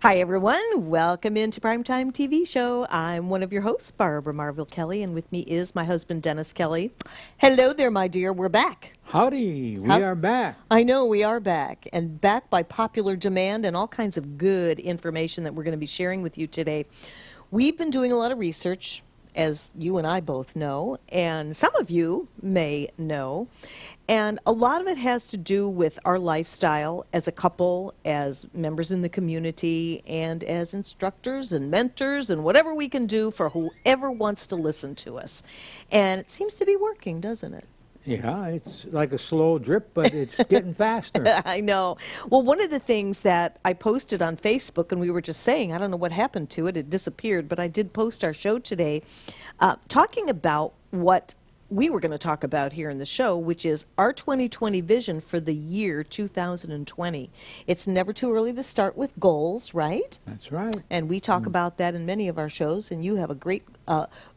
Hi, everyone. Welcome into Primetime TV Show. I'm one of your hosts, Barbara Marville-Kelly, and with me is my husband, Dennis Kelly. Hello there, my dear. We're back. Howdy, we are back. I know we are back, and back by popular demand and all kinds of good information that we're going to be sharing with you today. We've been doing a lot of research, as you and I both know, and some of you may know. And a lot of it has to do with our lifestyle as a couple, as members in the community, and as instructors and mentors, and whatever we can do for whoever wants to listen to us. And it seems to be working, doesn't it? Yeah, it's like a slow drip, but it's getting faster. I know. Well, one of the things that I posted on Facebook, and we were just saying, I don't know what happened to it. It disappeared, but I did post our show today talking about what we were going to talk about here in the show, which is our 2020 vision for the year 2020. It's never too early to start with goals, right? That's right. And we talk about that in many of our shows, and you have a great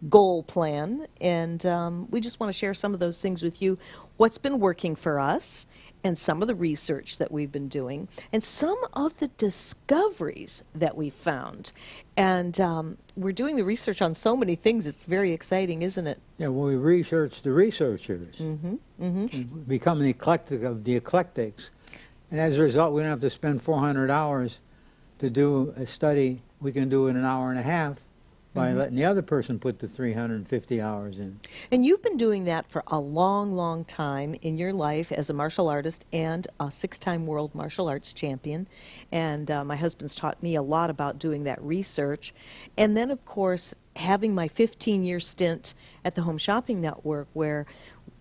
goal plan, and we just want to share some of those things with you, what's been working for us, and some of the research that we've been doing, and some of the discoveries that we found. And we're doing the research on so many things. It's very exciting, isn't it? Yeah, well, we research the researchers. Become the eclectic of the eclectics. And as a result, we don't have to spend 400 hours to do a study. We can do it in an hour and a half by letting the other person put the 350 hours in. And you've been doing that for a long, long time in your life as a martial artist and a 6-time world martial arts champion. And my husband's taught me a lot about doing that research. And then, of course, having my 15-year stint at the Home Shopping Network, where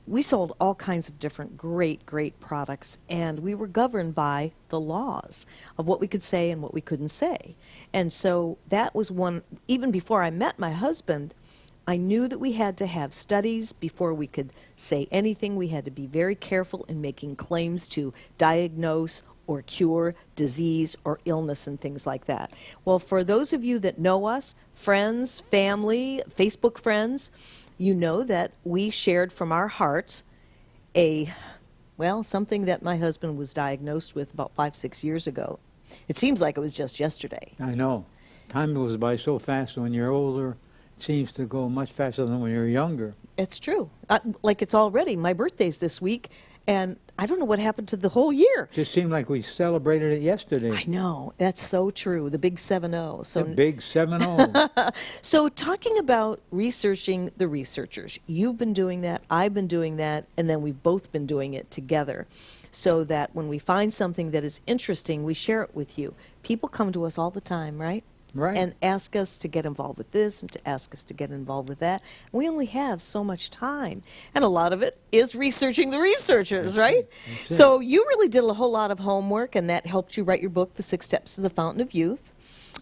we sold all kinds of different great products, and we were governed by the laws of what we could say and what we couldn't say. And so that was one, even before I met my husband, I knew that we had to have studies before we could say anything. We had to be very careful in making claims to diagnose or cure disease or illness and things like that. Well, for those of you that know us, friends, family, Facebook friends, you know that we shared from our hearts something that my husband was diagnosed with about 5-6 years ago. It seems like it was just yesterday. I know. Time goes by so fast when you're older. It seems to go much faster than when you're younger. It's true. Like it's already, my birthday's this week, and I don't know what happened to the whole year. Just seemed like we celebrated it yesterday. I know. That's so true. The big 7-0. The big 7-0. So talking about researching the researchers, you've been doing that, I've been doing that, and then we've both been doing it together, so that when we find something that is interesting, we share it with you. People come to us all the time, right? Right. And ask us to get involved with this and to ask us to get involved with that. We only have so much time. And a lot of it is researching the researchers, right? So you really did a whole lot of homework, and that helped you write your book, The 6 Steps to the Fountain of Youth.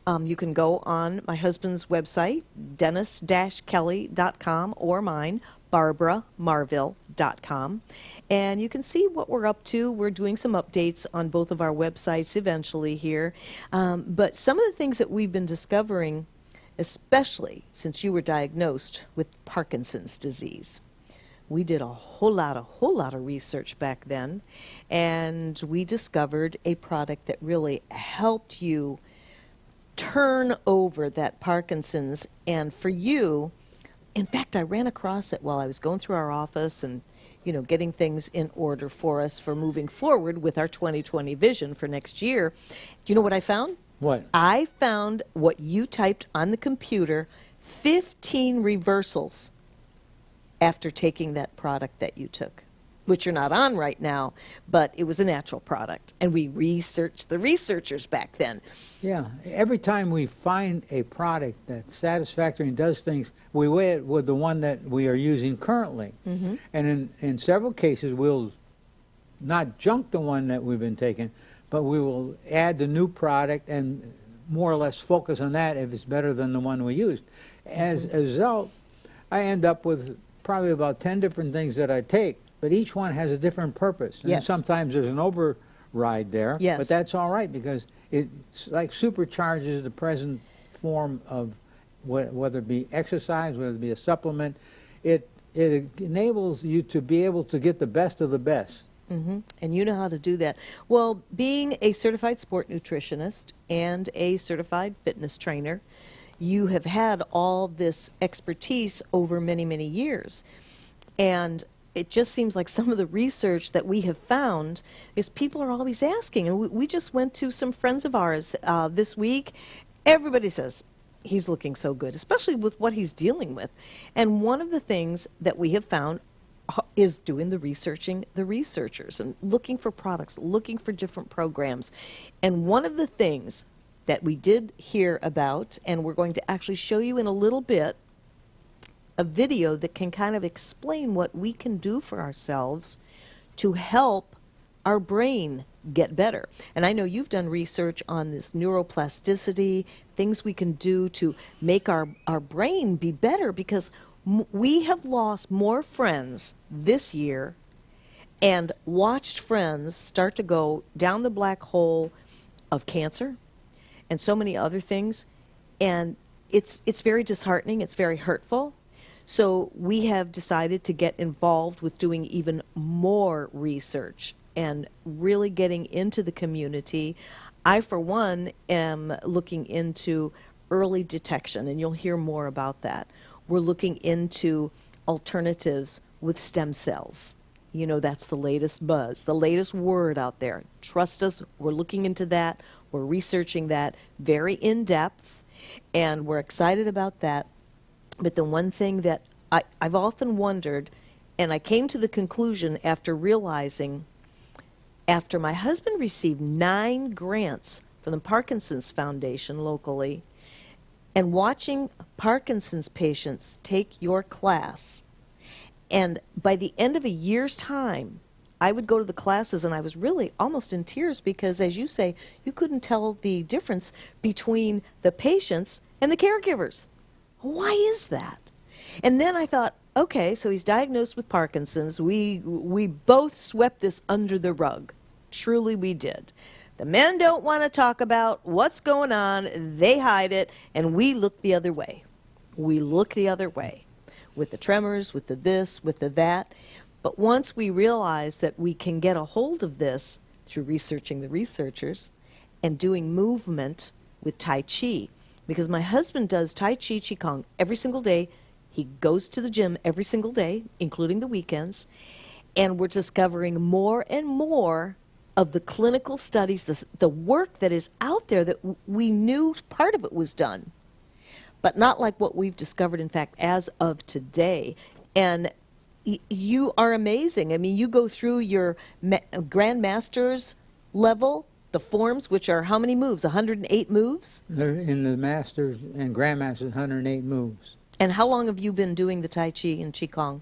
You can go on my husband's website, dennis-kelly.com, or mine, barbaramarville.com. And you can see what we're up to. We're doing some updates on both of our websites eventually here. But some of the things that we've been discovering, especially since you were diagnosed with Parkinson's disease, we did a whole lot of research back then, and we discovered a product that really helped you turn over that Parkinson's. And for you, in fact, I ran across it while I was going through our office and, getting things in order for us for moving forward with our 2020 vision for next year. Do you know what I found? What? I found what you typed on the computer, 15 reversals after taking that product that you took, which you're not on right now, but it was a natural product. And we researched the researchers back then. Yeah. Every time we find a product that's satisfactory and does things, we weigh it with the one that we are using currently. And in several cases, we'll not junk the one that we've been taking, but we will add the new product and more or less focus on that if it's better than the one we used. As a result, I end up with probably about 10 different things that I take, but each one has a different purpose. And sometimes there's an override there, but that's all right because it like supercharges the present form of whether it be exercise, whether it be a supplement. It enables you to be able to get the best of the best. And you know how to do that. Well, being a certified sport nutritionist and a certified fitness trainer, you have had all this expertise over many, many years. And it just seems like some of the research that we have found is people are always asking. And we just went to some friends of ours this week. Everybody says, he's looking so good, especially with what he's dealing with. And one of the things that we have found is doing the researching the researchers and looking for products, looking for different programs. And one of the things that we did hear about, and we're going to actually show you in a little bit, a video that can kind of explain what we can do for ourselves to help our brain get better. And I know you've done research on this neuroplasticity, things we can do to make our brain be better, because we have lost more friends this year and watched friends start to go down the black hole of cancer and so many other things. And it's very disheartening. It's very hurtful. So we have decided to get involved with doing even more research and really getting into the community. I, for one, am looking into early detection, and you'll hear more about that. We're looking into alternatives with stem cells. You know, that's the latest buzz, the latest word out there. Trust us, we're looking into that. We're researching that very in depth, and we're excited about that. But the one thing that I've often wondered, and I came to the conclusion after realizing, after my husband received 9 grants from the Parkinson's Foundation locally, and watching Parkinson's patients take your class, and by the end of a year's time, I would go to the classes and I was really almost in tears because, as you say, you couldn't tell the difference between the patients and the caregivers. Why is that? And then I thought, okay, so he's diagnosed with Parkinson's. We both swept this under the rug. Truly we did. The men don't want to talk about what's going on. They hide it, and we look the other way. We look the other way with the tremors, with the this, with the that. But once we realize that we can get a hold of this through researching the researchers and doing movement with Tai Chi, because my husband does Tai Chi, Qigong every single day. He goes to the gym every single day, including the weekends, and we're discovering more and more of the clinical studies, the work that is out there that we knew part of it was done, but not like what we've discovered, in fact, as of today. And you are amazing. I mean, you go through your Grandmaster's level, the forms, which are how many moves? 108 moves? They're in the Masters and Grandmasters, 108 moves. And how long have you been doing the Tai Chi and Qigong?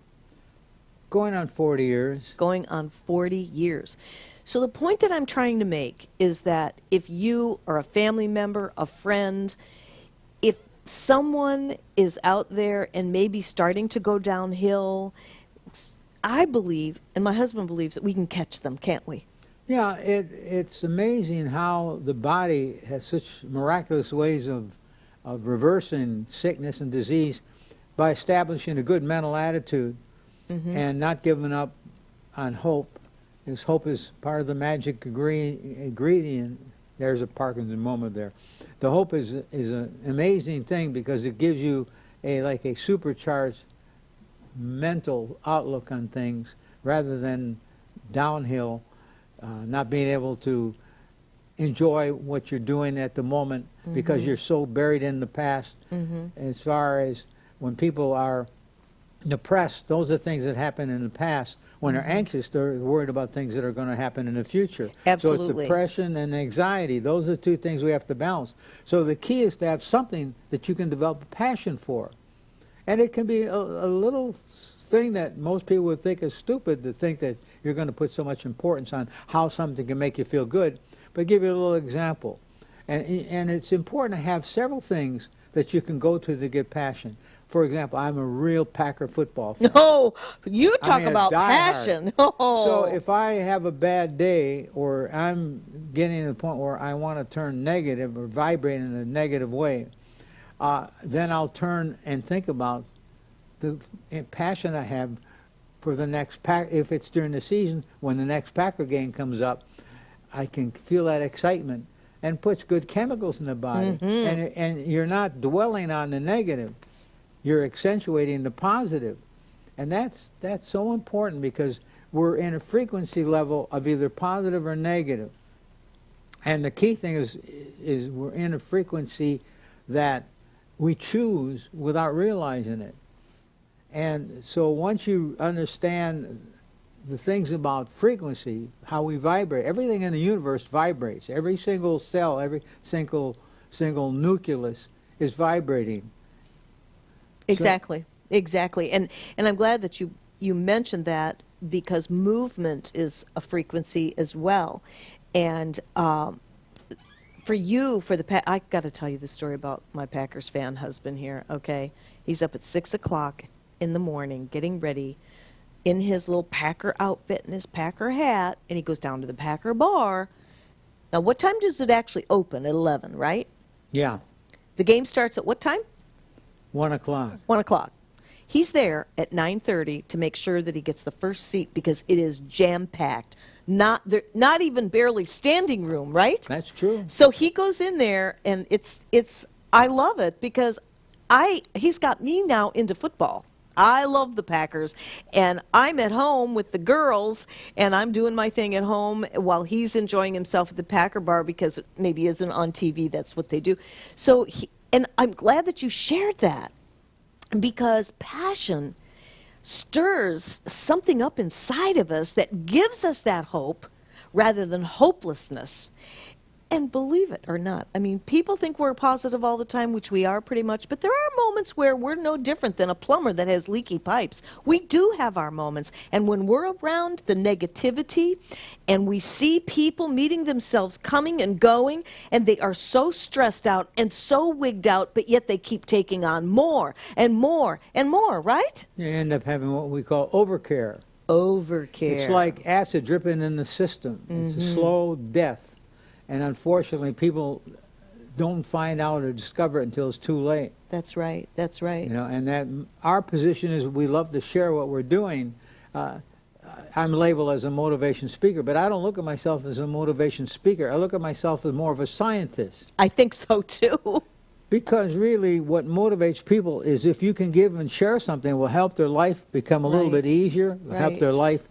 Going on 40 years. Going on 40 years. So the point that I'm trying to make is that if you are a family member, a friend, if someone is out there and maybe starting to go downhill, I believe, and my husband believes, that we can catch them, can't we? Yeah, it's amazing how the body has such miraculous ways of reversing sickness and disease by establishing a good mental attitude and not giving up on hope. Because hope is part of the magic ingredient. There's a Parkinson moment there. The hope is an amazing thing because it gives you a supercharged mental outlook on things rather than downhill, not being able to enjoy what you're doing at the moment because you're so buried in the past. As far as when people are depressed, those are things that happened in the past. When they're anxious, they're worried about things that are going to happen in the future. Absolutely. So it's depression and anxiety. Those are the two things we have to balance. So the key is to have something that you can develop a passion for. And it can be a little thing that most people would think is stupid, to think that you're going to put so much importance on how something can make you feel good. But I'll give you a little example. And it's important to have several things that you can go to get passion. For example, I'm a real Packer football fan. Oh, you talk about diehard. passion. Oh. So if I have a bad day or I'm getting to the point where I want to turn negative or vibrate in a negative way, then I'll turn and think about the passion I have for the next pack. If it's during the season, when the next Packer game comes up, I can feel that excitement, and puts good chemicals in the body. And you're not dwelling on the negative. You're accentuating the positive. And that's so important, because we're in a frequency level of either positive or negative. And the key thing is we're in a frequency that we choose without realizing it. And so once you understand the things about frequency, how we vibrate, everything in the universe vibrates. Every single cell, every single nucleus is vibrating. Exactly. Exactly. And I'm glad that you mentioned that, because movement is a frequency as well. And for you, I got to tell you the story about my Packers fan husband here, okay? He's up at 6 o'clock in the morning getting ready in his little Packer outfit and his Packer hat, and he goes down to the Packer bar. Now, what time does it actually open? At 11, right? Yeah. The game starts at what time? 1 o'clock. 1 o'clock. He's there at 9:30 to make sure that he gets the first seat, because it is jam-packed. Not even barely standing room, right? That's true. So he goes in there, and I love it, because he's got me now into football. I love the Packers, and I'm at home with the girls, and I'm doing my thing at home while he's enjoying himself at the Packer bar, because it maybe isn't on TV. That's what they do. So and I'm glad that you shared that, because passion stirs something up inside of us that gives us that hope rather than hopelessness. And believe it or not, I mean, people think we're positive all the time, which we are pretty much, but there are moments where we're no different than a plumber that has leaky pipes. We do have our moments. And when we're around the negativity and we see people meeting themselves coming and going, and they are so stressed out and so wigged out, but yet they keep taking on more and more and more, right? You end up having what we call overcare. Overcare. It's like acid dripping in the system. It's a slow death. And unfortunately, people don't find out or discover it until it's too late. That's right. That's right. You know, and that our position is we love to share what we're doing. I'm labeled as a motivation speaker, but I don't look at myself as a motivation speaker. I look at myself as more of a scientist. I think so too. Because really, what motivates people is if you can give and share something, it will help their life become a little bit easier, help their life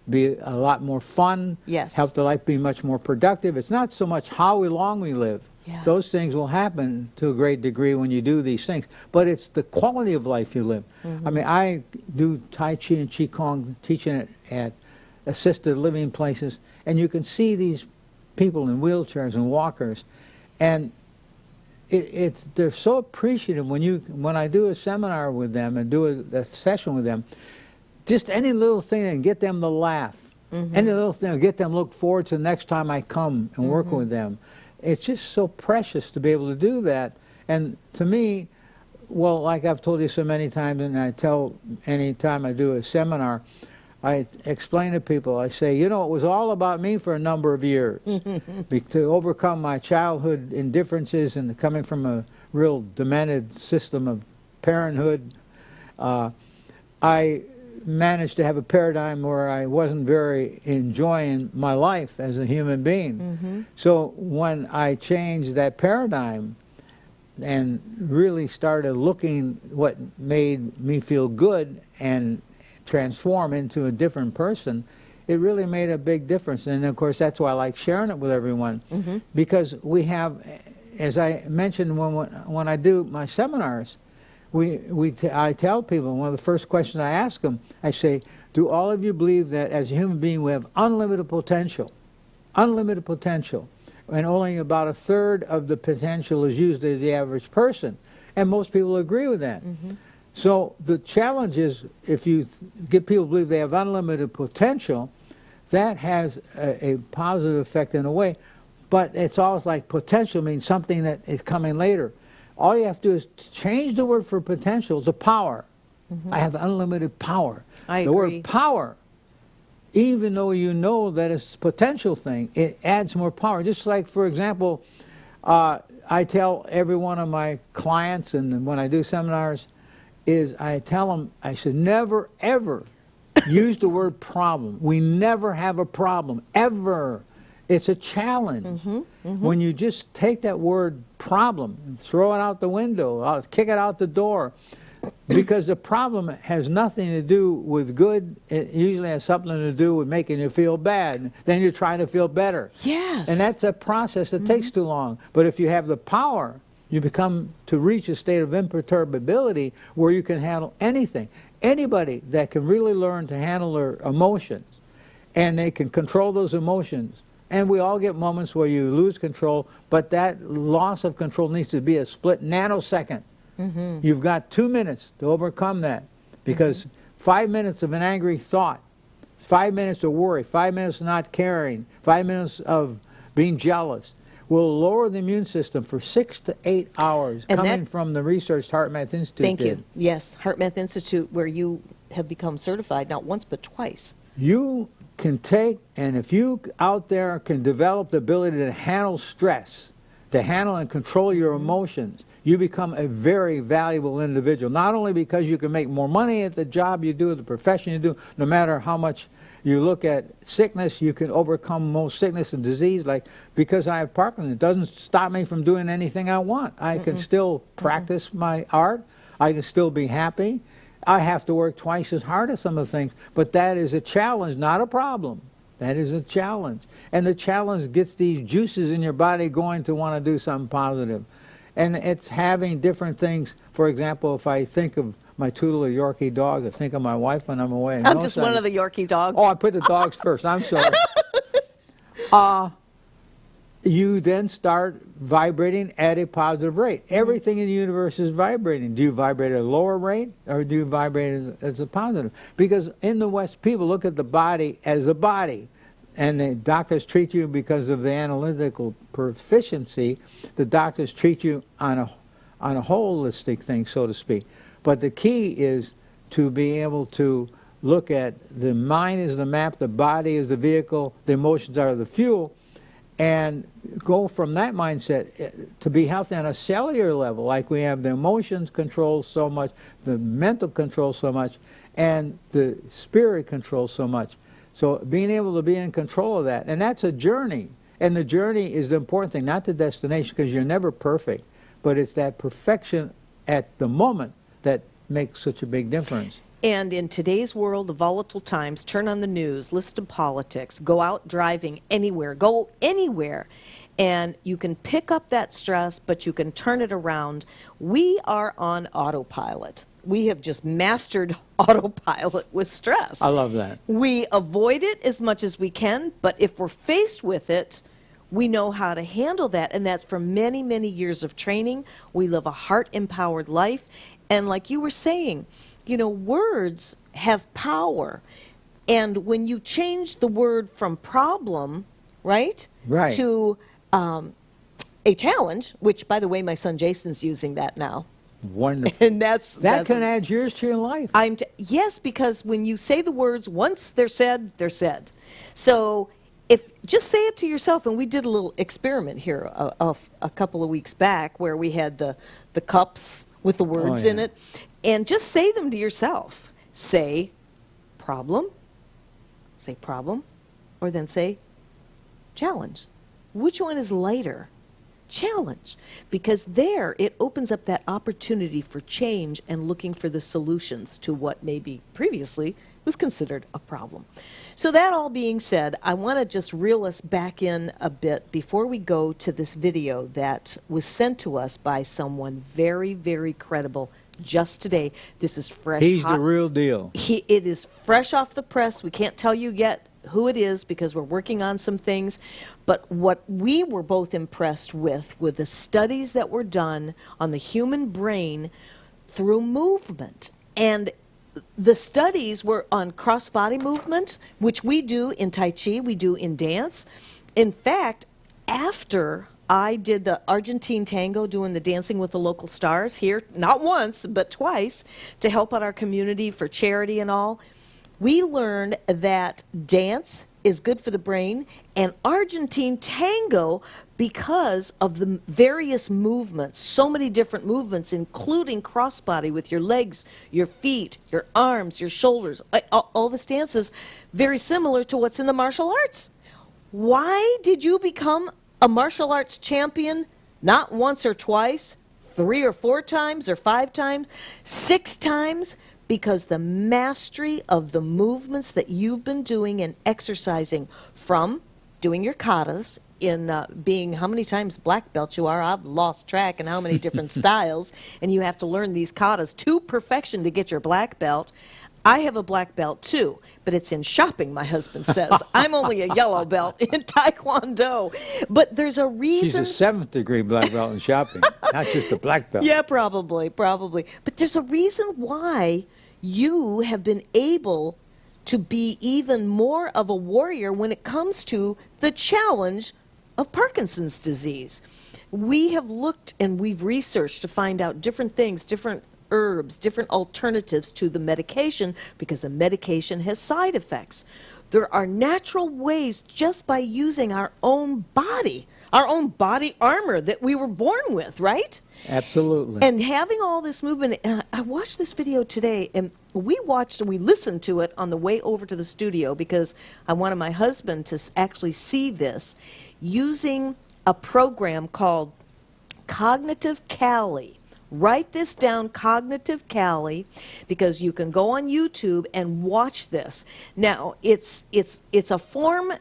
be a lot more fun, help their life be much more productive. It's not so much how long we live. Yeah. Those things will happen to a great degree when you do these things. But it's the quality of life you live. I mean, I do Tai Chi and Qigong, teaching it at assisted living places, and you can see these people in wheelchairs and walkers, and they're so appreciative when I do a seminar with them and do a session with them. Just any little thing that can get them to laugh, any little thing that get them to look forward to the next time I come and work with them. It's just so precious to be able to do that. And to me, well, like I've told you so many times, and I tell any time I do a seminar, I explain to people, I say, you know, it was all about me for a number of years. To overcome my childhood indifferences and coming from a real demented system of parenthood, I managed to have a paradigm where I wasn't very enjoying my life as a human being. So when I changed that paradigm and really started looking what made me feel good and transform into a different person, it really made a big difference. And of course that's why I like sharing it with everyone, because we have, as I mentioned when I do my seminars, I tell people, one of the first questions I ask them, I say, do all of you believe that as a human being we have unlimited potential? Unlimited potential. And only about a third of the potential is used as the average person. And most people agree with that. So the challenge is, if you get people to believe they have unlimited potential, that has a positive effect in a way. But it's always like potential means something that is coming later. All you have to do is change the word for potential to power. I have unlimited power. I agree. The word power, even though you know that it's a potential thing, it adds more power. Just like, for example, I tell every one of my clients, and when I do seminars, is I tell them, I said, never, ever Use the word problem. We never have a problem, ever. It's a challenge. When you just take that word problem and throw it out the window, kick it out the door, because the problem has nothing to do with good. It usually has something to do with making you feel bad. Then you're trying to feel better. Yes. And that's a process that takes too long. But if you have the power, you become to reach a state of imperturbability where you can handle anything. Anybody that can really learn to handle their emotions, and they can control those emotions. And we all get moments where you lose control, but that loss of control needs to be a split nanosecond. You've got 2 minutes to overcome that, because 5 minutes of an angry thought, 5 minutes of worry, 5 minutes of not caring, 5 minutes of being jealous will lower the immune system for 6 to 8 hours, and coming from the research HeartMath Institute Thank you. Yes, HeartMath Institute, where you have become certified not once but twice. You can take, and if you out there can develop the ability to handle stress, to handle and control your emotions, you become a very valuable individual. Not only because you can make more money at the job you do, the profession you do, no matter how much you look at sickness, you can overcome most sickness and disease. Like, because I have Parkinson's, it doesn't stop me from doing anything I want. I can still practice my art. I can still be happy. I have to work twice as hard at some of the things, but that is a challenge, not a problem. That is a challenge. And the challenge gets these juices in your body going to want to do something positive. And it's having different things. For example, if I think of my two little Yorkie dogs, I think of my wife when I'm away. I'm just one of the Yorkie dogs. Oh, I put the dogs first. I'm sorry. You then start vibrating at a positive rate. Everything in the universe is vibrating. Do you vibrate at a lower rate, or do you vibrate as a positive? Because in the West, people look at the body as a body. And the doctors treat you because of the analytical proficiency. The doctors treat you on a holistic thing, so to speak. But the key is to be able to look at the mind is the map, the body is the vehicle, the emotions are the fuel, and go from that mindset to be healthy on a cellular level. Like we have the emotions control so much, the mental control so much, and the spirit controls so much. So being able to be in control of that, and that's a journey. And the journey is the important thing, not the destination, because you're never perfect. But it's that perfection at the moment that makes such a big difference. And in today's world of volatile times, turn on the news, listen to politics, go out driving anywhere, go anywhere. And you can pick up that stress, but you can turn it around. We are on autopilot. We have just mastered autopilot with stress. I love that. We avoid it as much as we can, but if we're faced with it, we know how to handle that. And that's from many, many years of training. We live a heart-empowered life. And like you were saying, you know, words have power. And when you change the word from problem, right, to a challenge, which, by the way, my son Jason's using that now. Wonderful. And that's can add years to your life. Yes, because when you say the words, once they're said, they're said. So if just say it to yourself, and we did a little experiment here a couple of weeks back where we had the cups with the words in it, and just say them to yourself. Say problem, or then say challenge. Which one is lighter? Challenge, because there it opens up that opportunity for change and looking for the solutions to what maybe previously was considered a problem. So that all being said, I want to just reel us back in a bit before we go to this video that was sent to us by someone very, very credible just today. This is fresh. He's the real deal. It is fresh off the press. We can't tell you yet who it is because we're working on some things. But what we were both impressed with were the studies that were done on the human brain through movement. And the studies were on cross-body movement, which we do in Tai Chi, we do in dance. In fact, after I did the Argentine tango, doing the Dancing with the Local Stars here, not once, but twice, to help out our community for charity and all, we learned that dance is good for the brain, and Argentine tango because of the various movements, so many different movements, including crossbody with your legs, your feet, your arms, your shoulders, all the stances, very similar to what's in the martial arts. Why did you become a martial arts champion not once or twice, 3 or 4 times or 5 times, 6 times? Because the mastery of the movements that you've been doing and exercising, from doing your katas, in being how many times black belt you are, I've lost track, and how many different styles, and you have to learn these katas to perfection to get your black belt. I have a black belt too, but it's in shopping, my husband says. I'm only a yellow belt in Taekwondo. But there's a reason. She's a 7th degree black belt in shopping, not just a black belt. Yeah, probably. But there's a reason why you have been able to be even more of a warrior when it comes to the challenge of Parkinson's disease. We have looked and we've researched to find out different things, different herbs, different alternatives to the medication, because the medication has side effects. There are natural ways, just by using our own body armor that we were born with, right? Absolutely. And having all this movement, and I watched this video today, and we listened to it on the way over to the studio, because I wanted my husband to actually see this, using a program called Cognitive Cali. Write this down, Cognitive Cali, because you can go on YouTube and watch this. Now, it's a form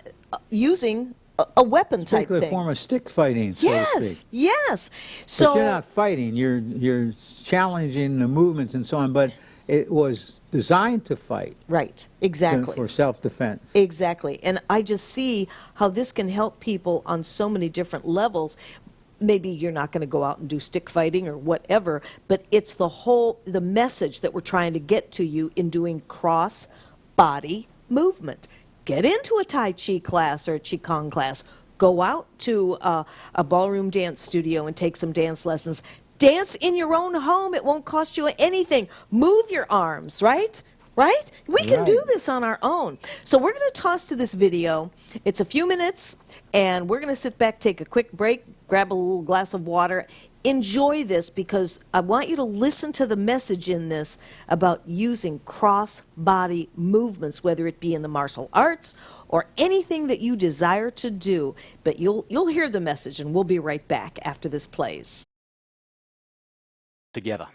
using a weapon type thing. It's a form of stick fighting, so to speak. Yes. So, but you're not fighting. You're challenging the movements and so on. But it was designed to fight. Right. Exactly. For self-defense. Exactly. And I just see how this can help people on so many different levels. Maybe you're not going to go out and do stick fighting or whatever, but it's the message that we're trying to get to you in doing cross-body movement. Get into a Tai Chi class or a Qigong class. Go out to a ballroom dance studio and take some dance lessons. Dance in your own home. It won't cost you anything. Move your arms, right? Right? We can do this on our own. So we're going to toss to this video. It's a few minutes, and we're going to sit back, take a quick break, grab a little glass of water. Enjoy this, because I want you to listen to the message in this about using cross-body movements, whether it be in the martial arts or anything that you desire to do. But you'll hear the message, and we'll be right back after this plays. Together.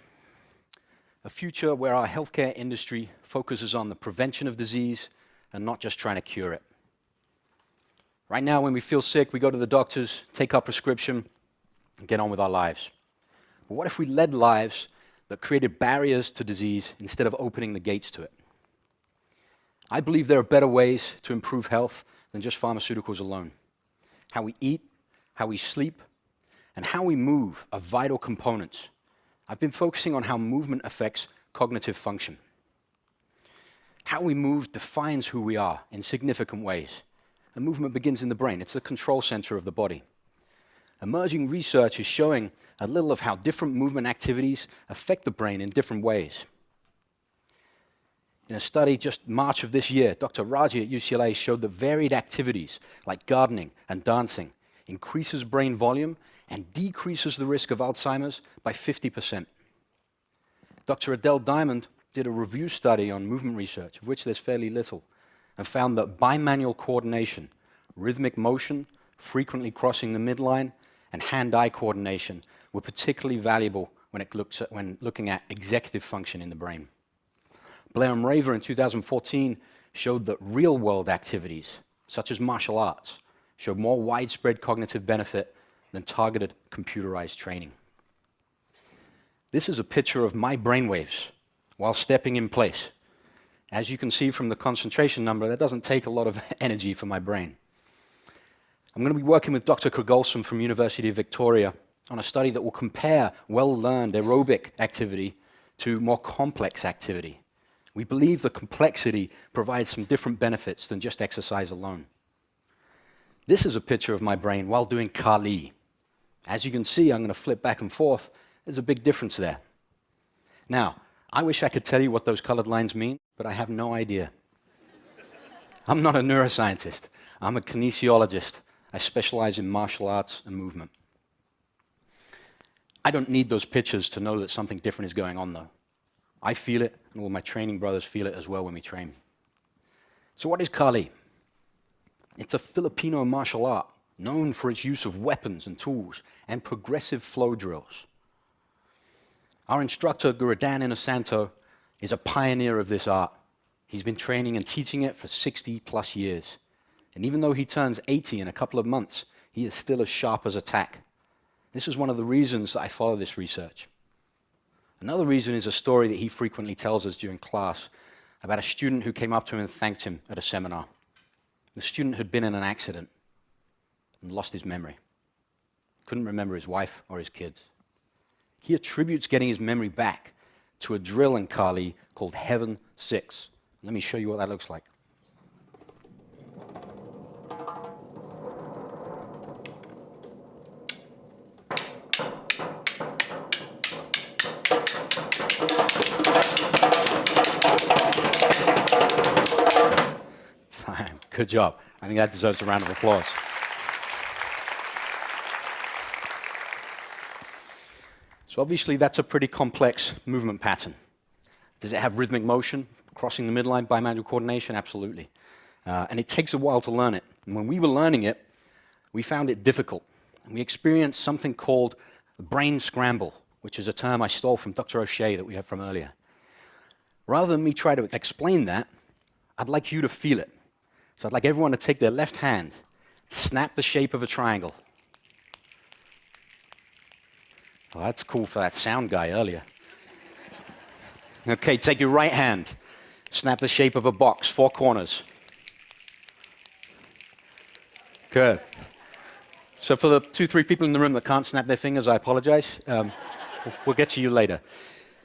A future where our healthcare industry focuses on the prevention of disease and not just trying to cure it. Right now, when we feel sick, we go to the doctors, take our prescription, and get on with our lives. But what if we led lives that created barriers to disease instead of opening the gates to it? I believe there are better ways to improve health than just pharmaceuticals alone. How we eat, how we sleep, and how we move are vital components. I've been focusing on how movement affects cognitive function. How we move defines who we are in significant ways. And movement begins in the brain. It's the control center of the body. Emerging research is showing a little of how different movement activities affect the brain in different ways. In a study just March of this year, Dr. Raji at UCLA showed that varied activities like gardening and dancing increases brain volume and decreases the risk of Alzheimer's by 50%. Dr. Adele Diamond did a review study on movement research, of which there's fairly little, and found that bimanual coordination, rhythmic motion, frequently crossing the midline, and hand-eye coordination were particularly valuable when looking at executive function in the brain. Blair and Raver in 2014 showed that real-world activities, such as martial arts, showed more widespread cognitive benefit than targeted computerized training. This is a picture of my brainwaves while stepping in place. As you can see from the concentration number, that doesn't take a lot of energy for my brain. I'm going to be working with Dr. Krugolson from University of Victoria on a study that will compare well-learned aerobic activity to more complex activity. We believe the complexity provides some different benefits than just exercise alone. This is a picture of my brain while doing Kali. As you can see, I'm going to flip back and forth. There's a big difference there. Now, I wish I could tell you what those colored lines mean, but I have no idea. I'm not a neuroscientist. I'm a kinesiologist. I specialize in martial arts and movement. I don't need those pictures to know that something different is going on, though. I feel it, and all my training brothers feel it as well when we train. So what is Kali? It's a Filipino martial art known for its use of weapons and tools and progressive flow drills. Our instructor, Gurudan Inosanto, is a pioneer of this art. He's been training and teaching it for 60 plus years. And even though he turns 80 in a couple of months, he is still as sharp as a tack. This is one of the reasons that I follow this research. Another reason is a story that he frequently tells us during class about a student who came up to him and thanked him at a seminar. The student had been in an accident and lost his memory. Couldn't remember his wife or his kids. He attributes getting his memory back to a drill in Kali called Heaven 6. Let me show you what that looks like. Good job. I think that deserves a round of applause. So obviously that's a pretty complex movement pattern. Does it have rhythmic motion, crossing the midline, bimanual coordination? Absolutely. And it takes a while to learn it. And when we were learning it, we found it difficult. And we experienced something called brain scramble, which is a term I stole from Dr. O'Shea that we had from earlier. Rather than me try to explain that, I'd like you to feel it. So I'd like everyone to take their left hand, snap the shape of a triangle. Well, that's cool for that sound guy earlier. Okay, take your right hand, snap the shape of a box, 4 corners. Good. So for the 2-3 people in the room that can't snap their fingers, I apologize. We'll get to you later.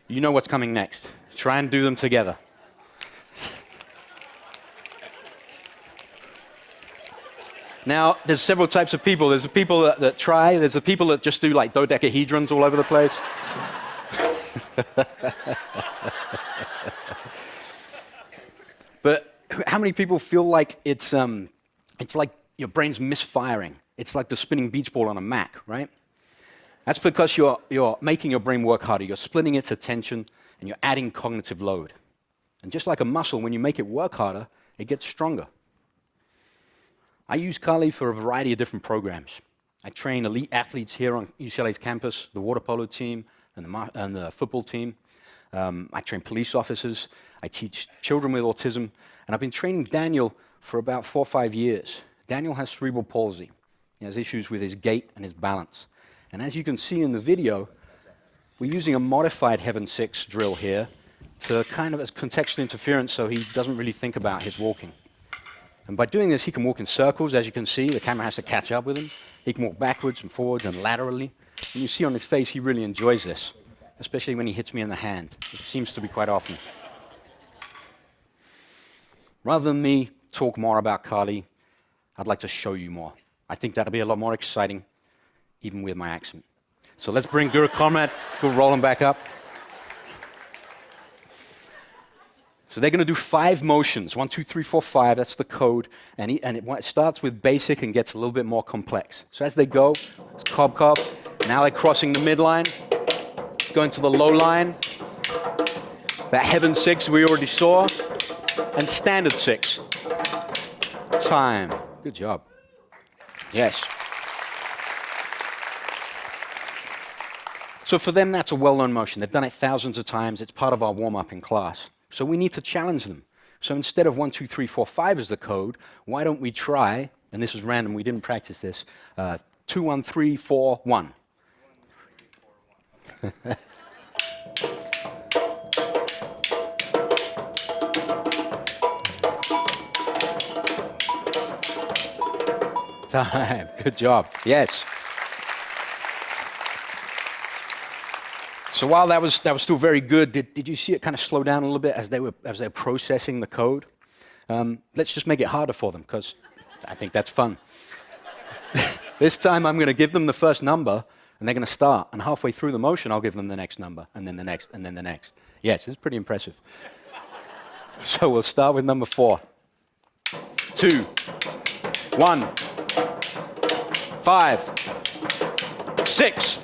You know what's coming next. Try and do them together. Now, there's several types of people. There's the people that try. There's the people that just do like dodecahedrons all over the place. But how many people feel like it's like your brain's misfiring? It's like the spinning beach ball on a Mac, right? That's because you're making your brain work harder. You're splitting its attention, and you're adding cognitive load. And just like a muscle, when you make it work harder, it gets stronger. I use Kali for a variety of different programs. I train elite athletes here on UCLA's campus, the water polo team and the football team. I train police officers. I teach children with autism. And I've been training Daniel for about 4 or 5 years. Daniel has cerebral palsy. He has issues with his gait and his balance. And as you can see in the video, we're using a modified Heaven 6 drill here to kind of as contextual interference so he doesn't really think about his walking. And by doing this, he can walk in circles, as you can see. The camera has to catch up with him. He can walk backwards and forwards and laterally. And you see on his face, he really enjoys this, especially when he hits me in the hand, which seems to be quite often. Rather than me talk more about Kali, I'd like to show you more. I think that'll be a lot more exciting, even with my accent. So let's bring Guru Comrade, go roll him back up. So they're going to do 5 motions, 1, 2, 3, 4, 5, that's the code, and it starts with basic and gets a little bit more complex. So as they go, it's cob, cob, now they're crossing the midline, going to the low line, that Heaven 6 we already saw, and standard 6. Time. Good job. Yes. So for them, that's a well-known motion. They've done it thousands of times. It's part of our warm-up in class. So we need to challenge them. So instead of 1, 2, 3, 4, 5 as the code, why don't we try, and this is random, we didn't practice this, 2, 1, 3, 4, 1. Time. Good job. Yes. So while that was still very good, did you see it kind of slow down a little bit as they were processing the code? Let's just make it harder for them, because I think that's fun. This time I'm going to give them the first number, and they're going to start. And halfway through the motion, I'll give them the next number, and then the next, and then the next. Yes, it's pretty impressive. So we'll start with number 4. 2, 1, 5, 6.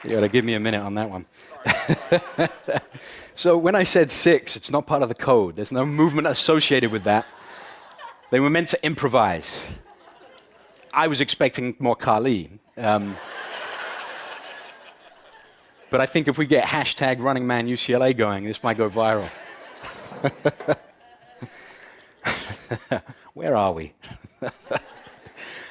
You gotta give me a minute on that one. So when I said 6, it's not part of the code. There's no movement associated with that. They were meant to improvise. I was expecting more Kali. But I think if we get hashtag Running Man UCLA going, this might go viral. Where are we?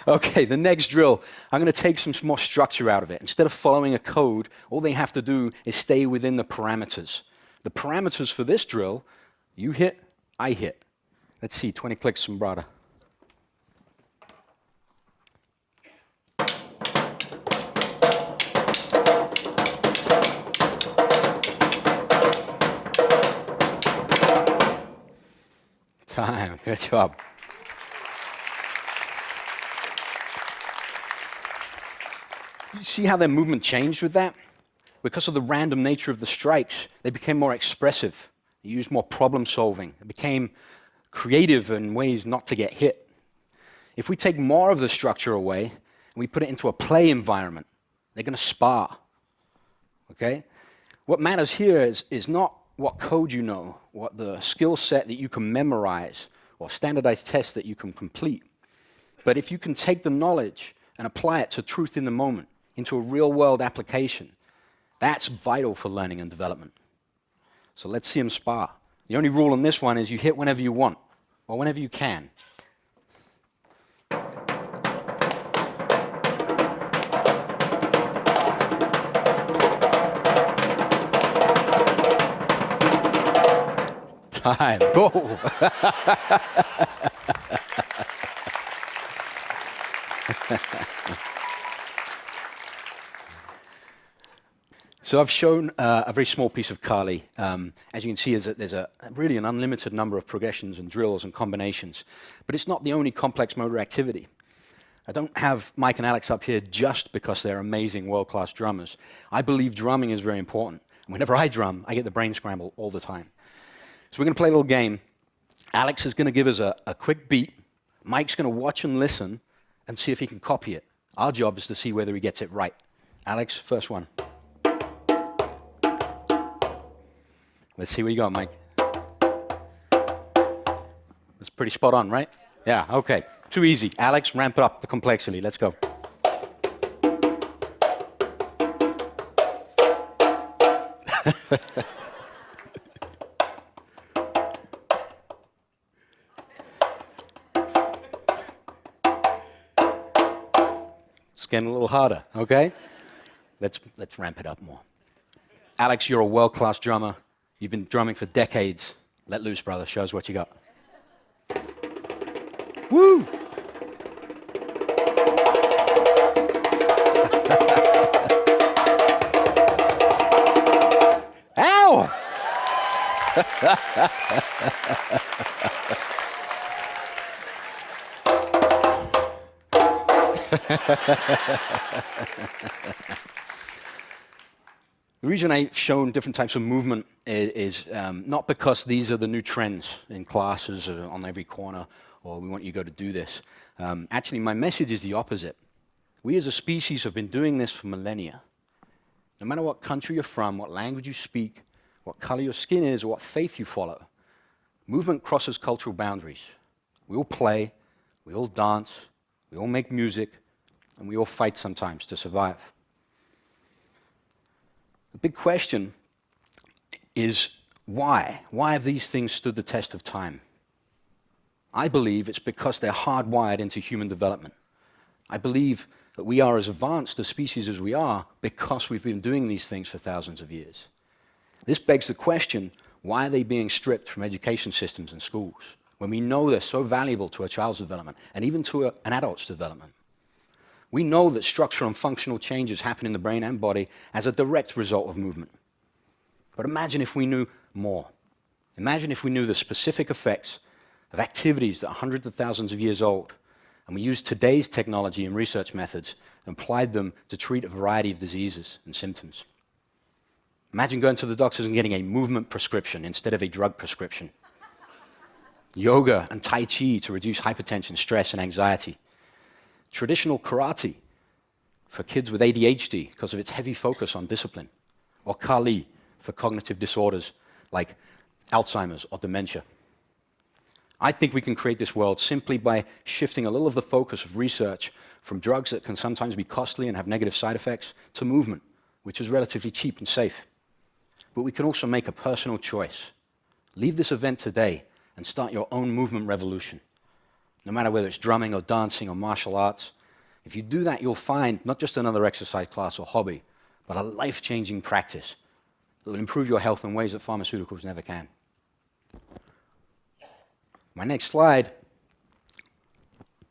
Okay, the next drill, I'm going to take some more structure out of it. Instead of following a code, all they have to do is stay within the parameters. The parameters for this drill, you hit, I hit. Let's see, 20 clicks, sombrada. Time, good job. You see how their movement changed with that? Because of the random nature of the strikes, they became more expressive. They used more problem solving. They became creative in ways not to get hit. If we take more of the structure away and we put it into a play environment, they're going to spar. Okay? What matters here is not what code you know, what the skill set that you can memorize, or standardized tests that you can complete. But if you can take the knowledge and apply it to truth in the moment, into a real-world application, that's vital for learning and development. So let's see them spar. The only rule on this one is you hit whenever you want, or whenever you can. Time. Go. So I've shown a very small piece of Kali. As you can see, there's really an unlimited number of progressions and drills and combinations. But it's not the only complex motor activity. I don't have Mike and Alex up here just because they're amazing world-class drummers. I believe drumming is very important. And whenever I drum, I get the brain scramble all the time. So we're going to play a little game. Alex is going to give us a quick beat. Mike's going to watch and listen and see if he can copy it. Our job is to see whether he gets it right. Alex, first one. Let's see what you got, Mike. That's pretty spot on, right? Yeah, okay. Too easy. Alex, ramp it up the complexity. Let's go. It's getting a little harder, okay? Let's ramp it up more. Alex, you're a world-class drummer. You've been drumming for decades. Let loose, brother. Show us what you got. Woo! Ow! The reason I've shown different types of movement is not because these are the new trends in classes or on every corner, or we want you to go to do this. Actually, my message is the opposite. We as a species have been doing this for millennia. No matter what country you're from, what language you speak, what color your skin is, or what faith you follow, movement crosses cultural boundaries. We all play, we all dance, we all make music, and we all fight sometimes to survive. The big question is why? Why have these things stood the test of time? I believe it's because they're hardwired into human development. I believe that we are as advanced a species as we are because we've been doing these things for thousands of years. This begs the question, why are they being stripped from education systems and schools when we know they're so valuable to a child's development and even to an adult's development? We know that structural and functional changes happen in the brain and body as a direct result of movement. But imagine if we knew more. Imagine if we knew the specific effects of activities that are hundreds of thousands of years old And we used today's technology and research methods and applied them to treat a variety of diseases and symptoms. Imagine going to the doctors and getting a movement prescription instead of a drug prescription. Yoga and Tai Chi to reduce hypertension, stress, and anxiety. Traditional karate for kids with ADHD because of its heavy focus on discipline. Or Kali for cognitive disorders like Alzheimer's or dementia. I think we can create this world simply by shifting a little of the focus of research from drugs that can sometimes be costly and have negative side effects to movement, which is relatively cheap and safe. But we can also make a personal choice. Leave this event today and start your own movement revolution. No matter whether it's drumming or dancing or martial arts, if you do that, you'll find not just another exercise class or hobby, but a life-changing practice that will improve your health in ways that pharmaceuticals never can. My next slide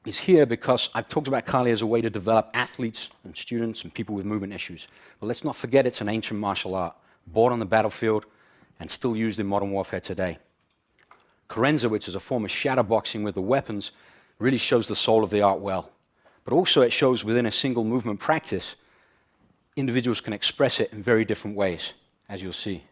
is here because I've talked about Kali as a way to develop athletes and students and people with movement issues. But let's not forget it's an ancient martial art, born on the battlefield and still used in modern warfare today. Karenza, which is a form of shadow boxing with the weapons, really shows the soul of the art well. But also it shows within a single movement practice, individuals can express it in very different ways, as you'll see.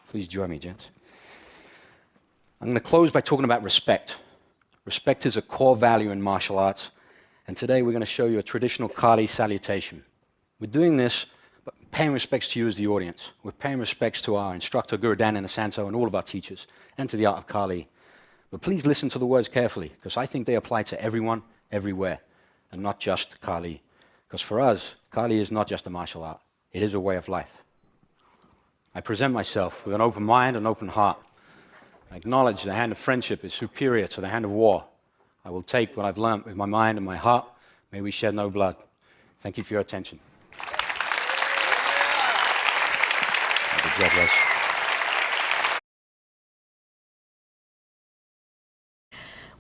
Please join me, gents. I'm going to close by talking about respect. Respect is a core value in martial arts, and today we're going to show you a traditional Kali salutation. We're doing this, but paying respects to you as the audience. We're paying respects to our instructor, Guru Dan Inosanto, and all of our teachers, and to the art of Kali. But please listen to the words carefully, because I think they apply to everyone, everywhere, and not just Kali. Because for us, Kali is not just a martial art. It is a way of life. I present myself with an open mind and open heart. I acknowledge the hand of friendship is superior to the hand of war. I will take what I've learned with my mind and my heart. May we shed no blood. Thank you for your attention.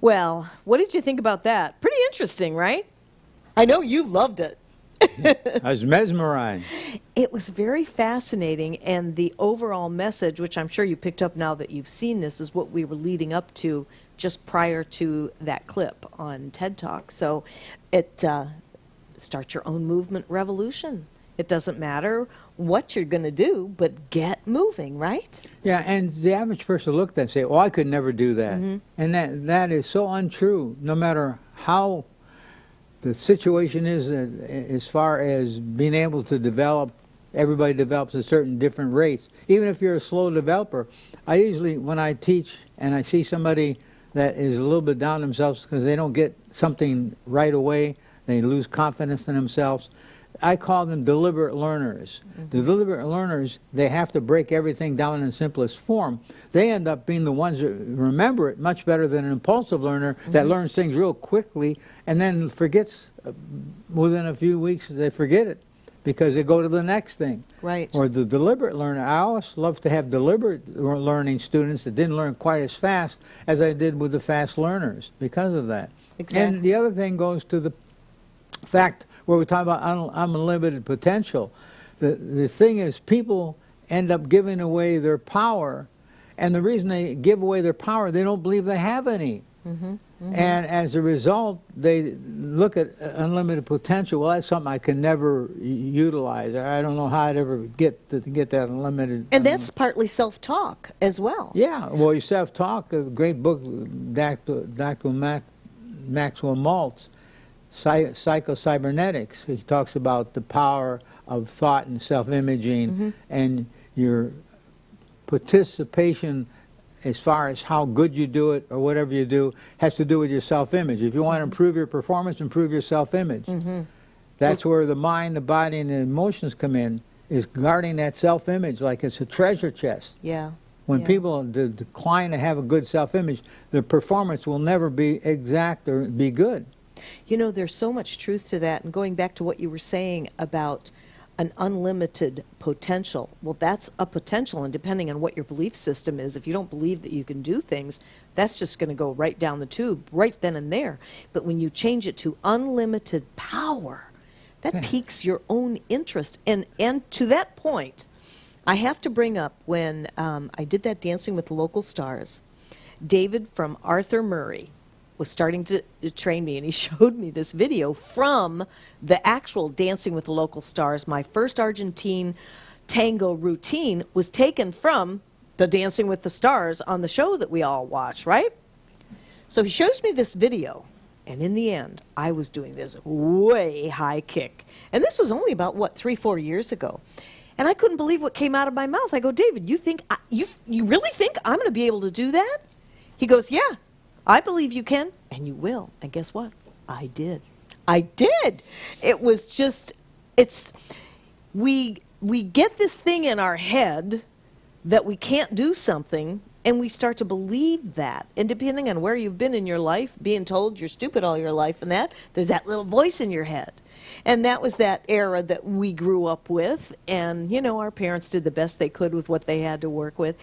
Well, what did you think about that? Pretty interesting, right? I know you loved it. I was mesmerized. It was very fascinating, and the overall message, which I'm sure you picked up now that you've seen this, is what we were leading up to just prior to that clip on TED Talk. So it start your own movement revolution. It doesn't matter what you're going to do, but get moving, right? Yeah, and the average person look at that and say, oh, I could never do that. Mm-hmm. And that is so untrue, no matter how the situation is as far as being able to develop. Everybody develops at certain different rates. Even if you're a slow developer, I usually, when I teach and I see somebody that is a little bit down themselves because they don't get something right away, they lose confidence in themselves, I call them deliberate learners. Mm-hmm. The deliberate learners, they have to break everything down in simplest form. They end up being the ones that remember it much better than an impulsive learner that learns things real quickly and then forgets within a few weeks. They forget it because they go to the next thing. Right. Or the deliberate learner. I always love to have deliberate learning students that didn't learn quite as fast as I did with the fast learners because of that. Exactly. And the other thing goes to the fact where we talk about unlimited potential. The thing is, people end up giving away their power, and the reason they give away their power, they don't believe they have any. Mm-hmm. Mm-hmm. And as a result, they look at unlimited potential. Well, that's something I can never utilize. I don't know how I'd ever get that unlimited. And that's partly self-talk as well. Yeah, well, your self-talk, a great book, Dr. Maxwell Maltz, Psycho-Cybernetics. He talks about the power of thought and self-imaging and your participation as far as how good you do it or whatever you do has to do with your self-image. If you want to improve your performance, improve your self-image. That's where the mind, the body, and the emotions come in, is guarding that self-image like it's a treasure chest. Yeah. When people decline to have a good self-image, the performance will never be exact or be good. You know, there's so much truth to that. And going back to what you were saying about an unlimited potential. Well, that's a potential, and depending on what your belief system is, if you don't believe that you can do things, that's just going to go right down the tube right then and there. But when you change it to unlimited power, that piques your own interest. And to that point, I have to bring up when I did that Dancing with the Local Stars, David from Arthur Murray was starting to train me, and he showed me this video from the actual Dancing with the Local Stars. My first Argentine tango routine was taken from the Dancing with the Stars on the show that we all watch, right? So he shows me this video, and in the end, I was doing this way high kick. And this was only about, what, 3-4 years ago. And I couldn't believe what came out of my mouth. I go, David, you think you really think I'm going to be able to do that? He goes, yeah, I believe you can, and you will. And guess what? I did. I did. It was just, we get this thing in our head that we can't do something, and we start to believe that. And depending on where you've been in your life, being told you're stupid all your life and that, there's that little voice in your head. And that was that era that we grew up with. And, you know, our parents did the best they could with what they had to work with.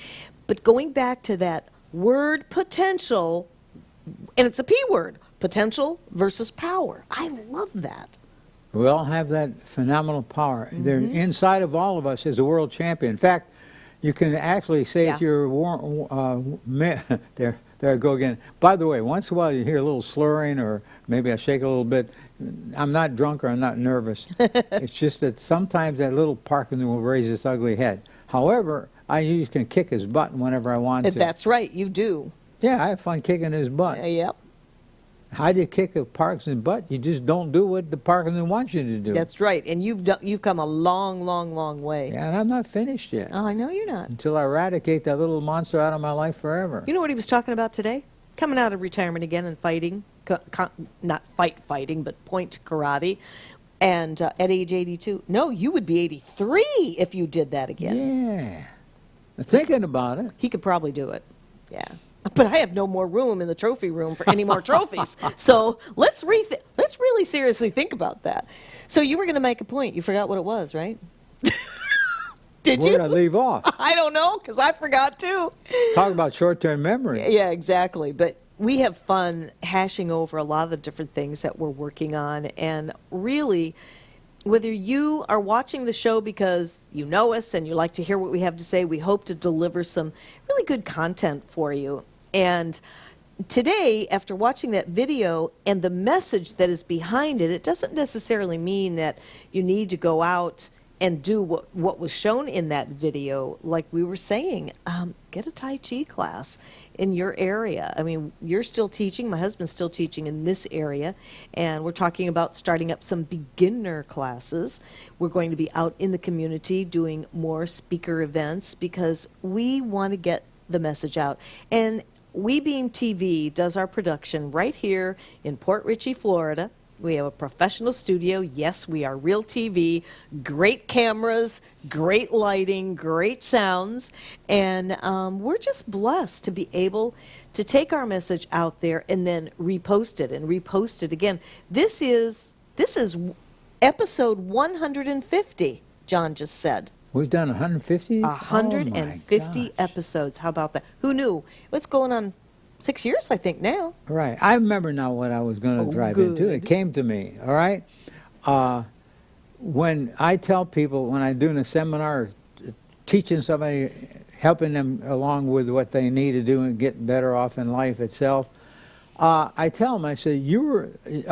But going back to that word potential, and it's a P word, potential versus power. I love that. We all have that phenomenal power. They're inside of all of us is a world champion. In fact, you can actually say if you're there I go again. By the way, once in a while you hear a little slurring, or maybe I shake a little bit. I'm not drunk or I'm not nervous. It's just that sometimes that little Parkinson will raise its ugly head. However, I usually can kick his butt whenever I want to. That's right, you do. Yeah, I have fun kicking his butt. Yep. How do you kick a Parkinson butt? You just don't do what the Parkinson wants you to do. That's right, and you've come a long, long, long way. Yeah, and I'm not finished yet. Oh, I know you're not. Until I eradicate that little monster out of my life forever. You know what he was talking about today? Coming out of retirement again and fighting, not fighting, but point karate, and at age 82. No, you would be 83 if you did that again. Yeah. Thinking about it. He could probably do it. Yeah. But I have no more room in the trophy room for any more trophies. So let's really seriously think about that. So you were going to make a point. You forgot what it was, right? Did you? Where did I leave off? I don't know, because I forgot too. Talk about short-term memory. Yeah, exactly. But we have fun hashing over a lot of the different things that we're working on. And really, whether you are watching the show because you know us and you like to hear what we have to say, we hope to deliver some really good content for you. And today, after watching that video and the message that is behind it, it doesn't necessarily mean that you need to go out and do what was shown in that video. Like we were saying, get a Tai Chi class in your area. I mean, you're still teaching, my husband's still teaching in this area, and we're talking about starting up some beginner classes. We're going to be out in the community doing more speaker events because we want to get the message out. And We Beam TV does our production right here in Port Richey, Florida. We have a professional studio. Yes, we are real TV, great cameras, great lighting, great sounds, and we're just blessed to be able to take our message out there and then repost it and repost it again. This is episode 150, John just said. We've done 150? 150 episodes. How about that? Who knew? What's going on? 6 years, I think, now. Right. I remember now what I was going to drive into. It came to me, all right? When I tell people, when I'm doing a seminar, teaching somebody, helping them along with what they need to do and get better off in life itself, I tell them, I say, you were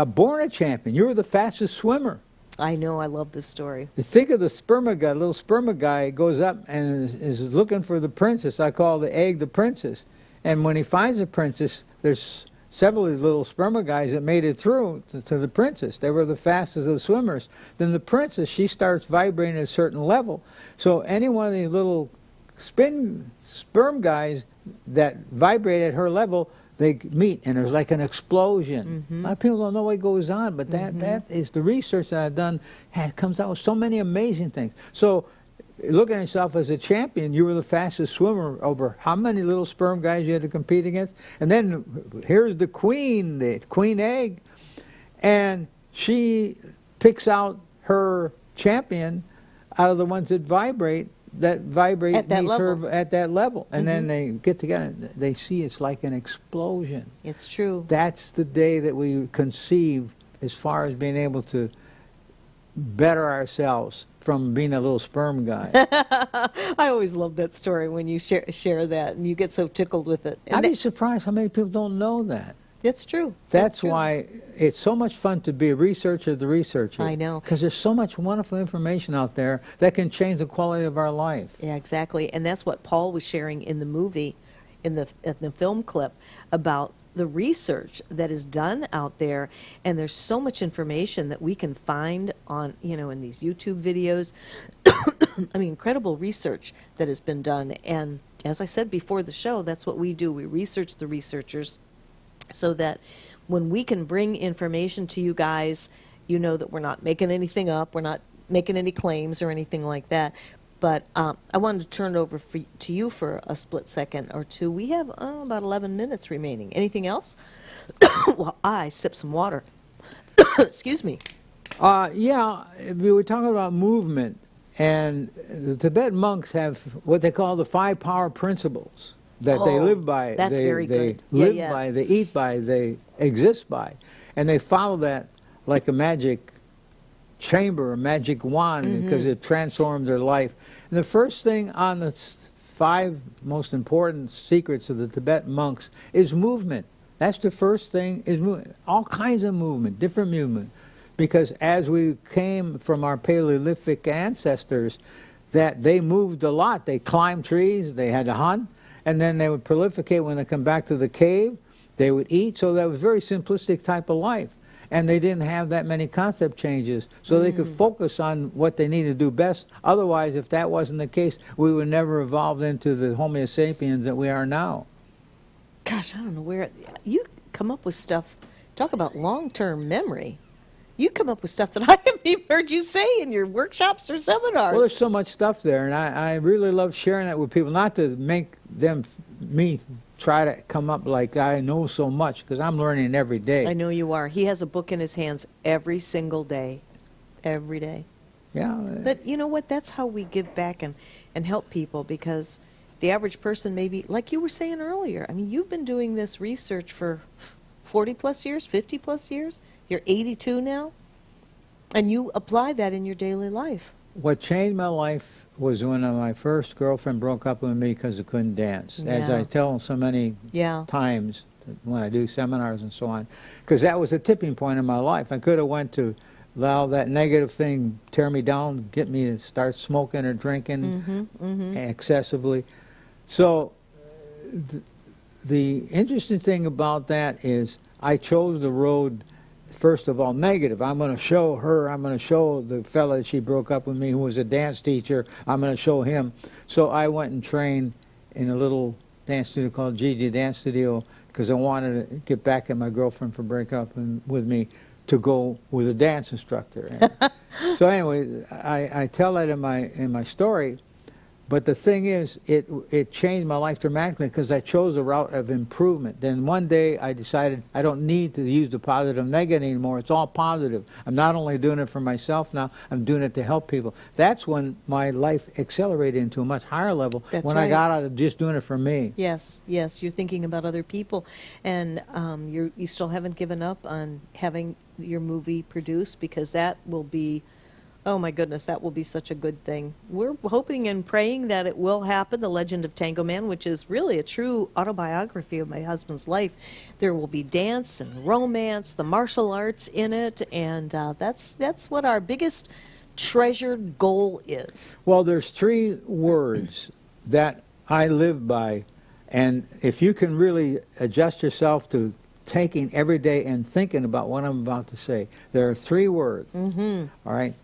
born a champion. You were the fastest swimmer. I know, I love this story. Think of the sperma guy, little sperma guy goes up and is looking for the princess. I call the egg the princess. And when he finds the princess, there's several of these little sperma guys that made it through to the princess. They were the fastest of the swimmers. Then the princess, she starts vibrating at a certain level. So any one of these little sperm guys that vibrate at her level, they meet, and there's like an explosion. A lot of people don't know what goes on, but that is the research that I've done. Comes out with so many amazing things. So looking at yourself as a champion, you were the fastest swimmer over how many little sperm guys you had to compete against? And then here's the queen egg, and she picks out her champion out of the ones that vibrate At that level. at that level. And then they get together, they see it's like an explosion. It's true. That's the day that we conceive as far as being able to better ourselves from being a little sperm guy. I always love that story when you share that, and you get so tickled with it. And I'd be surprised how many people don't know that. that's true. That's true. why it's so much fun to be a researcher of the researcher. I know. Because there's so much wonderful information out there that can change the quality of our life. Yeah, exactly. And that's what Paul was sharing in the movie, in the film clip, about the research that is done out there. And there's so much information that we can find on, in these YouTube videos. I mean, incredible research that has been done. And as I said before the show, that's what we do. We research the researchers so that when we can bring information to you guys, you know that we're not making anything up, we're not making any claims or anything like that. But I wanted to turn it over to you for a split second or two. We have about 11 minutes remaining. Anything else? Well, I sip some water. Excuse me. Yeah, we were talking about movement, and the Tibetan monks have what they call the 5 power principles that they live by. That's very they good. live Yeah. by, they eat by, they exist by. And they follow that like a magic chamber, a magic wand, because it transforms their life. And the first thing on the 5 most important secrets of the Tibetan monks is movement. That's the first thing, is movement. All kinds of movement, different movement. Because as we came from our Paleolithic ancestors, that they moved a lot. They climbed trees, they had to hunt, and then they would prolificate when they come back to the cave. They would eat, so that was a very simplistic type of life. And they didn't have that many concept changes, so they could focus on what they needed to do best. Otherwise, if that wasn't the case, we would never evolve into the Homo sapiens that we are now. Gosh, I don't know where you come up with stuff. Talk about long-term memory. You come up with stuff that I haven't even heard you say in your workshops or seminars. Well, there's so much stuff there, and I really love sharing that with people, not to make me try to come up like I know so much, because I'm learning every day. I know you are. He has a book in his hands every single day. Every day. Yeah. But you know what? That's how we give back and help people, because the average person maybe, like you were saying earlier, I mean, you've been doing this research for 40 plus years, 50 plus years. You're 82 now, and you apply that in your daily life. What changed my life was when my first girlfriend broke up with me because I couldn't dance. As Yeah. I tell so many Yeah. times when I do seminars and so on, because that was a tipping point in my life. I could have went to allow that negative thing tear me down, get me to start smoking or drinking excessively. So the interesting thing about that is I chose the road, first of all, negative. I'm going to show her, I'm going to show the fella that she broke up with me who was a dance teacher, I'm going to show him. So I went and trained in a little dance studio called Gigi Dance Studio, because I wanted to get back at my girlfriend for breaking up with me to go with a dance instructor. So anyway, I tell that in my story. But the thing is, it changed my life dramatically because I chose a route of improvement. Then one day I decided I don't need to use the positive negative anymore. It's all positive. I'm not only doing it for myself now, I'm doing it to help people. That's when my life accelerated into a much higher level. That's when right. I got out of just doing it for me. Yes, yes, you're thinking about other people, and you still haven't given up on having your movie produced, because that will be, oh my goodness, that will be such a good thing. We're hoping and praying that it will happen, The Legend of Tango Man, which is really a true autobiography of my husband's life. There will be dance and romance, the martial arts in it, and that's what our biggest treasured goal is. Well, there's 3 words that I live by, and if you can really adjust yourself to taking every day and thinking about what I'm about to say, there are 3 words. All right?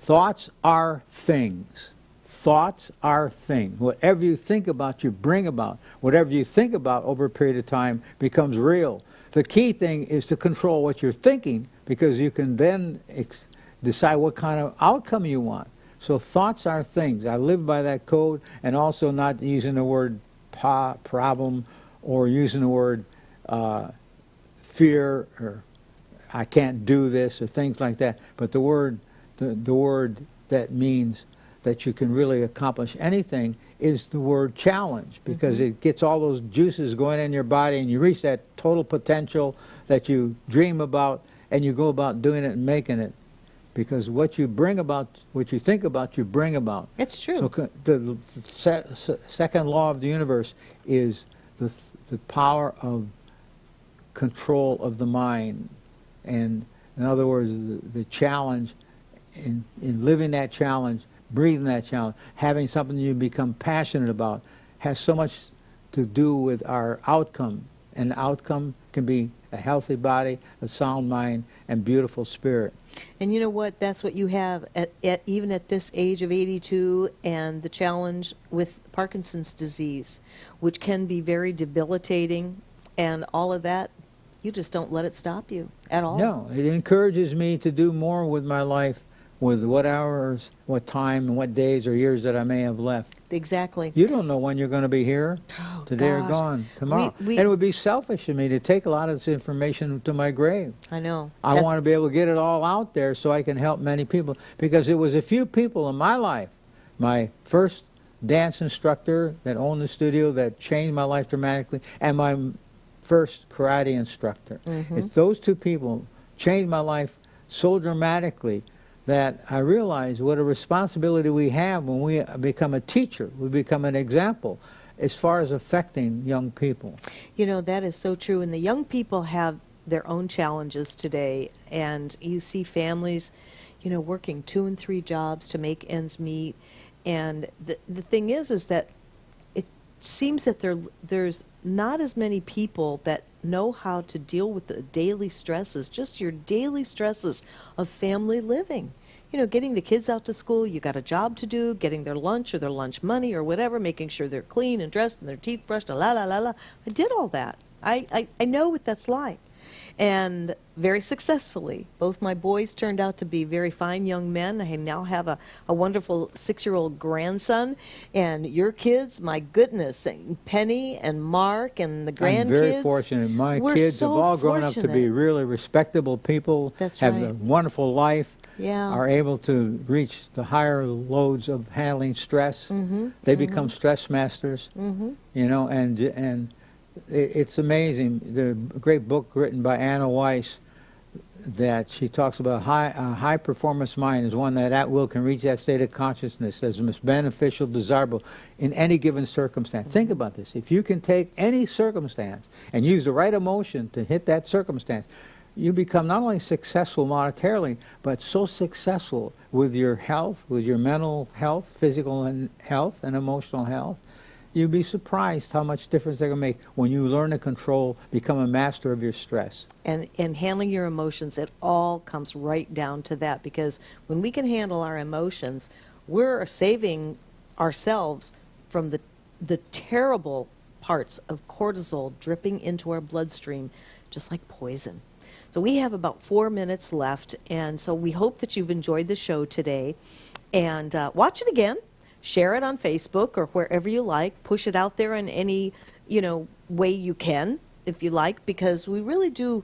Thoughts are things. Thoughts are things. Whatever you think about, you bring about. Whatever you think about over a period of time becomes real. The key thing is to control what you're thinking, because you can then decide what kind of outcome you want. So thoughts are things. I live by that code, and also not using the word problem or using the word fear or I can't do this or things like that, but the word the word that means that you can really accomplish anything is the word challenge, because it gets all those juices going in your body, and you reach that total potential that you dream about, and you go about doing it and making it. Because what you bring about, what you think about, you bring about. It's true. So the second law of the universe is the power of control of the mind. And in other words, the challenge, in living that challenge, breathing that challenge, having something you become passionate about, has so much to do with our outcome. And the outcome can be a healthy body, a sound mind, and beautiful spirit. And you know what? That's what you have even at this age of 82, and the challenge with Parkinson's disease, which can be very debilitating, and all of that. You just don't let it stop you at all. No, it encourages me to do more with my life, with what hours, what time, and what days or years that I may have left. Exactly. You don't know when you're going to be here, Oh, today or gosh. gone, tomorrow. We- And it would be selfish of me to take a lot of this information to my grave. I know. I want to be able to get it all out there so I can help many people. Because it was a few people in my life, my first dance instructor that owned the studio that changed my life dramatically, and my first karate instructor. It's those two people changed my life so dramatically that I realize what a responsibility we have when we become a teacher, we become an example as far as affecting young people. You know, that is so true. And the young people have their own challenges today. And you see families, you know, working 2 and 3 jobs to make ends meet. And the thing is that it seems that there's not as many people that know how to deal with the daily stresses, just your daily stresses of family living. You know, getting the kids out to school, you got a job to do, getting their lunch or their lunch money or whatever, making sure they're clean and dressed and their teeth brushed, la la la la. I did all that. I know what that's like. And very successfully. Both my boys turned out to be very fine young men. I now have a wonderful 6-year-old grandson. And your kids, my goodness, Penny and Mark and the grandkids. I'm very fortunate. My We're kids so have all grown up to be fortunate. really respectable people, That's have right. a wonderful life, Yeah. are able to reach the higher loads of handling stress. They become stress masters, you know, and it's amazing. The great book written by Anna Weiss that she talks about a high performance mind is one that at will can reach that state of consciousness that's most beneficial, desirable in any given circumstance. Think about this. If you can take any circumstance and use the right emotion to hit that circumstance, you become not only successful monetarily, but so successful with your health, with your mental health, physical health, and emotional health. You'd be surprised how much difference they're going to make when you learn to control, become a master of your stress. And handling your emotions, it all comes right down to that, because when we can handle our emotions, we're saving ourselves from the terrible parts of cortisol dripping into our bloodstream, just like poison. So we have about 4 minutes left, and so we hope that you've enjoyed the show today. And watch it again. Share it on Facebook or wherever you like. Push it out there in any, you know, way you can, if you like, because we really do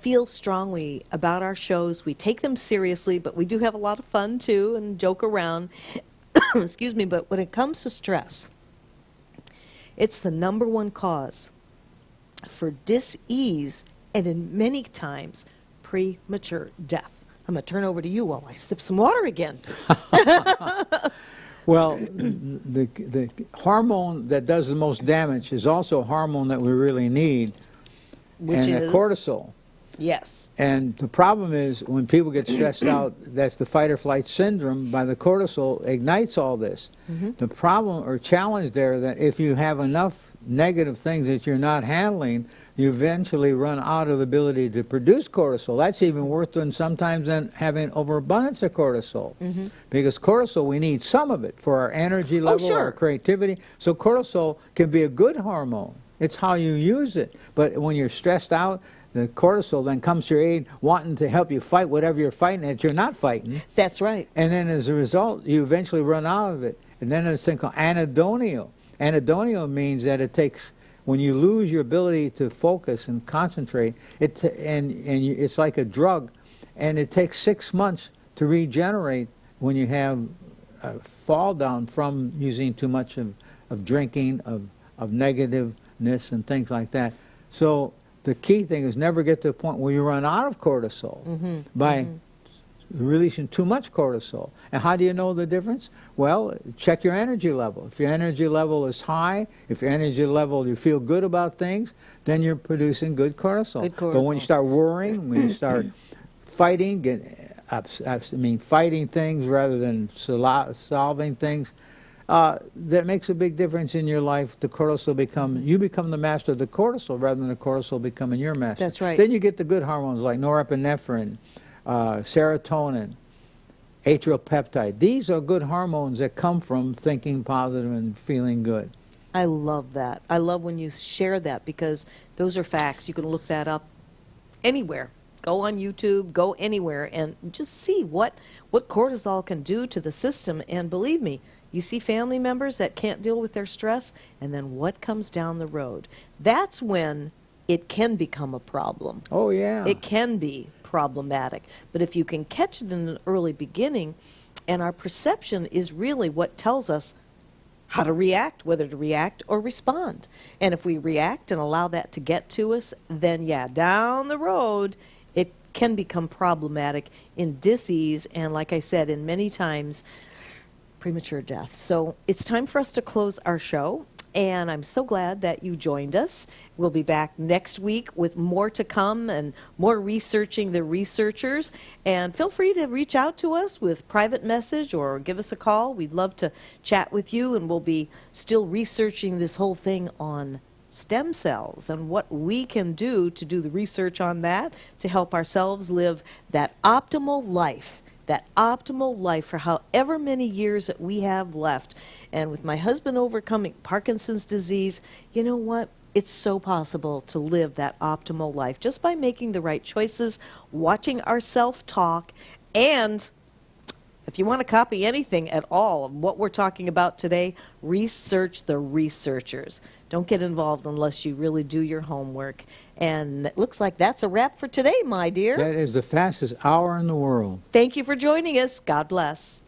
feel strongly about our shows. We take them seriously, but we do have a lot of fun too and joke around. Excuse me, but when it comes to stress, it's the #1 cause for dis-ease and in many times premature death. I'm going to turn over to you while I sip some water again. Well, the hormone that does the most damage is also a hormone that we really need, Which and is? cortisol. Yes. And the problem is when people get stressed out, that's the fight or flight syndrome by the cortisol ignites all this. The problem or challenge there that if you have enough negative things that you're not handling, you eventually run out of the ability to produce cortisol. That's even worse than sometimes than having overabundance of cortisol. Because cortisol, we need some of it for our energy level, sure. our creativity. So cortisol can be a good hormone. It's how you use it. But when you're stressed out, the cortisol then comes to your aid, wanting to help you fight whatever you're fighting that you're not fighting. That's right. And then as a result, you eventually run out of it. And then there's a thing called anhedonia. Anhedonia means that it takes, when you lose your ability to focus and concentrate, it's like a drug, and it takes 6 months to regenerate when you have a fall down from using too much of drinking, of negativeness and things like that. So the key thing is never get to the point where you run out of cortisol by releasing too much cortisol. And how do you know the difference? Well, check your energy level. If your energy level is high, if your energy level, you feel good about things, then you're producing good cortisol. Good cortisol. But when you start worrying, when you start fighting, fighting things rather than solving things, that makes a big difference in your life. The cortisol you become the master of the cortisol rather than the cortisol becoming your master. That's right. Then you get the good hormones like norepinephrine, serotonin, atrial peptide. These are good hormones that come from thinking positive and feeling good. I love that. I love when you share that, because those are facts. You can look that up anywhere. Go on YouTube, go anywhere, and just see what cortisol can do to the system. And believe me, you see family members that can't deal with their stress, and then what comes down the road? That's when it can become a problem. Oh, yeah. It can be problematic. But if you can catch it in an early beginning, and our perception is really what tells us how to react, whether to react or respond. And if we react and allow that to get to us, then yeah, down the road, it can become problematic in dis-ease, and like I said, in many times, premature death. So it's time for us to close our show, and I'm so glad that you joined us. We'll be back next week with more to come and more researching the researchers. And feel free to reach out to us with private message or give us a call. We'd love to chat with you, and we'll be still researching this whole thing on stem cells and what we can do to do the research on that to help ourselves live that optimal life. That optimal life for however many years that we have left. And with my husband overcoming Parkinson's disease, you know what? It's so possible to live that optimal life just by making the right choices, watching our self-talk, and if you want to copy anything at all of what we're talking about today, research the researchers. Don't get involved unless you really do your homework. And it looks like that's a wrap for today, my dear. That is the fastest hour in the world. Thank you for joining us. God bless.